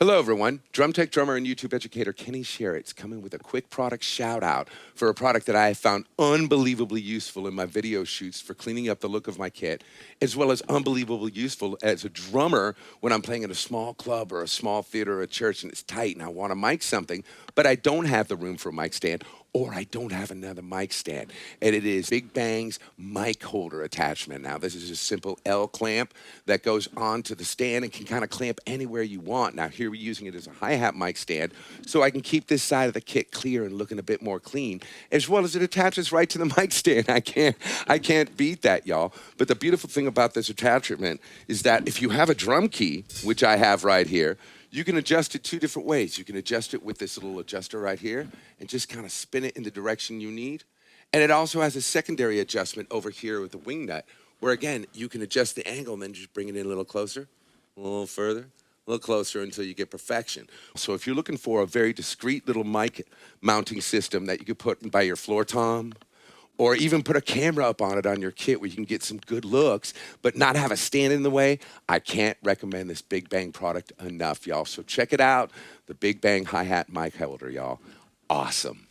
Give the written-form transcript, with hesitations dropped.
Hello, everyone. Drum tech drummer and YouTube educator Kenny Sherritt's coming with a quick product shout out for a product that I have found unbelievably useful in my video shoots for cleaning up the look of my kit, as well as unbelievably useful as a drummer when I'm playing in a small club or a small theater or a church and it's tight and I want to mic something, but I don't have the room for a mic stand or I don't have another mic stand. And it is Big Bang's mic holder attachment. Now, this is a simple L clamp that goes onto the stand and can kind of clamp anywhere you want. Now, here we're using it as a hi-hat mic stand, so I can keep this side of the kit clear and looking a bit more clean, as well as it attaches right to the mic stand. I can't beat that, y'all. But the beautiful thing about this attachment is that if you have a drum key, which I have right here, you can adjust it two different ways. You can adjust it with this little adjuster right here and just kind of spin it in the direction you need. And it also has a secondary adjustment over here with the wing nut, where again, you can adjust the angle and then just bring it in a little closer, a little further, a little closer until you get perfection. So if you're looking for a very discreet little mic mounting system that you could put by your floor tom, or even put a camera up on it on your kit where you can get some good looks, but not have a stand in the way, I can't recommend this Big Bang product enough, y'all. So check it out, the Big Bang hi-hat mic holder, y'all. Awesome.